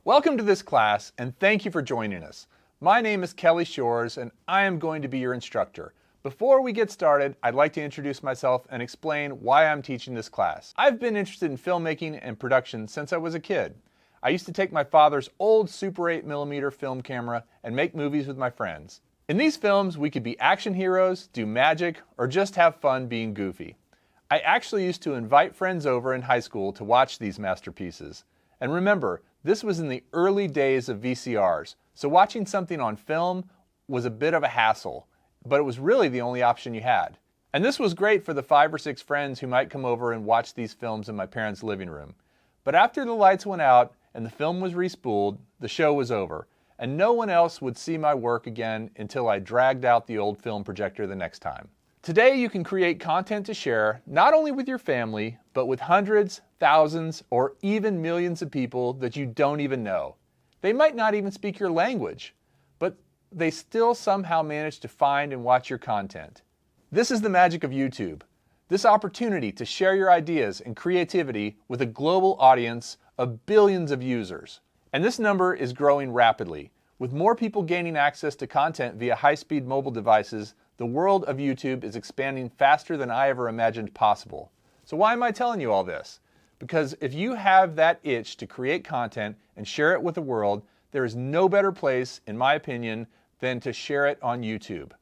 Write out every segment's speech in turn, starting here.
Welcome to this class and thank you for joining us. My name is Kelly Shores and I am going to be your instructor. Before we get started, I'd like to introduce myself and explain why I'm teaching this class. I've been interested in filmmaking and production since I was a kid. I used to take my father's old Super 8mm film camera and make movies with my friends. In these films, we could be action heroes, do magic, or just have fun being goofy. I actually used to invite friends over in high school to watch these masterpieces. And remember, this was in the early days of VCRs, so watching something on film was a bit of a hassle, but it was really the only option you had. And this was great for the 5 or 6 friends who might come over and watch these films in my parents' living room. But after the lights went out and the film was respooled, the show was over, and no one else would see my work again until I dragged out the old film projector the next time. Today you can create content to share not only with your family, but with hundreds, thousands, or even millions of people that you don't even know. They might not even speak your language, but they still somehow manage to find and watch your content. This is the magic of YouTube. This opportunity to share your ideas and creativity with a global audience of billions of users. And this number is growing rapidly. With more people gaining access to content via high-speed mobile devices, the world of YouTube is expanding faster than I ever imagined possible. So why am I telling you all this? Because if you have that itch to create content and share it with the world, there is no better place, in my opinion, than to share it on YouTube.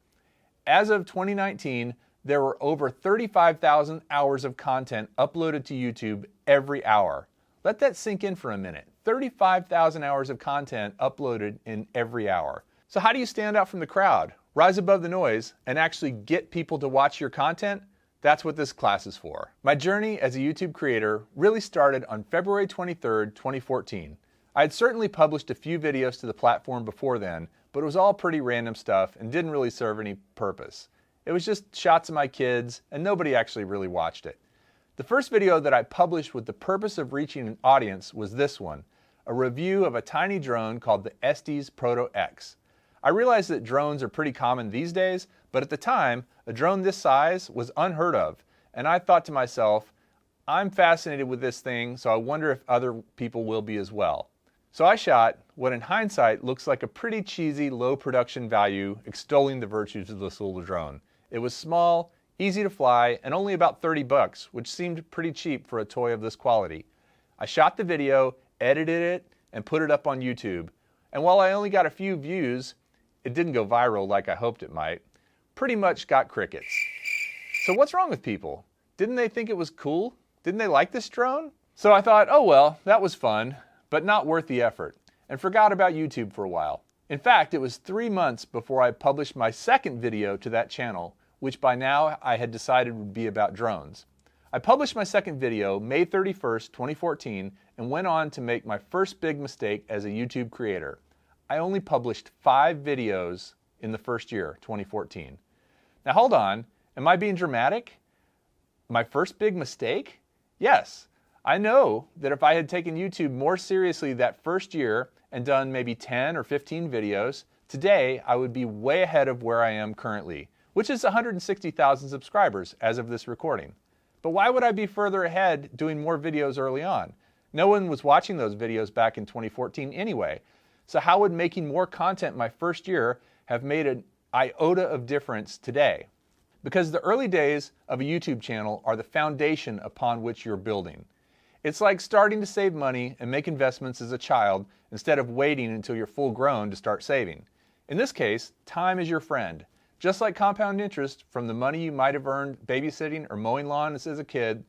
As of 2019, there were over 35,000 hours of content uploaded to YouTube every hour. Let that sink in for a minute. 35,000 hours of content uploaded in every hour. So how do you stand out from the crowd, rise above the noise, and actually get people to watch your content? That's what this class is for. My journey as a YouTube creator really started on February 23rd, 2014. I had certainly published a few videos to the platform before then, but it was all pretty random stuff and didn't really serve any purpose. It was just shots of my kids, and nobody actually really watched it. The first video that I published with the purpose of reaching an audience was this one, a review of a tiny drone called the Estes Proto X. I realize that drones are pretty common these days, but at the time, a drone this size was unheard of, and I thought to myself, I'm fascinated with this thing, so I wonder if other people will be as well. So I shot what in hindsight looks like a pretty cheesy low production value extolling the virtues of this little drone. It was small, easy to fly, and only about $30, which seemed pretty cheap for a toy of this quality. I shot the video, edited it, and put it up on YouTube. And while I only got a few views, it didn't go viral like I hoped it might. Pretty much got crickets. So what's wrong with people? Didn't they think it was cool? Didn't they like this drone? So I thought, oh well, that was fun, but not worth the effort, and forgot about YouTube for a while. In fact, it was 3 months before I published my second video to that channel, which by now I had decided would be about drones. I published my second video May 31st, 2014, and went on to make my first big mistake as a YouTube creator. I only published 5 videos in the first year, 2014. Now hold on, am I being dramatic? My first big mistake? Yes, I know that if I had taken YouTube more seriously that first year and done maybe 10 or 15 videos, today I would be way ahead of where I am currently, which is 160,000 subscribers as of this recording. But why would I be further ahead doing more videos early on? No one was watching those videos back in 2014 anyway. So how would making more content my first year have made an iota of difference today? Because the early days of a YouTube channel are the foundation upon which you're building. It's like starting to save money and make investments as a child instead of waiting until you're full grown to start saving. In this case, time is your friend. Just like compound interest from the money you might have earned babysitting or mowing lawns as a kid,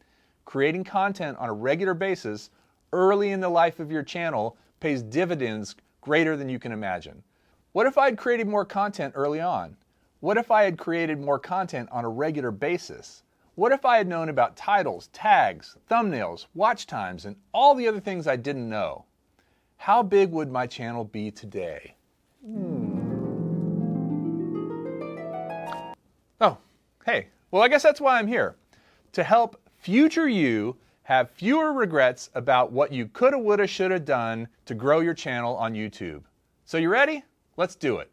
creating content on a regular basis early in the life of your channel pays dividends greater than you can imagine. What if I had created more content early on? What if I had created more content on a regular basis? What if I had known about titles, tags, thumbnails, watch times, and all the other things I didn't know? How big would my channel be today? Oh, hey, well I guess that's why I'm here. To help future you have fewer regrets about what you coulda, woulda, shoulda done to grow your channel on YouTube. So you ready? Let's do it.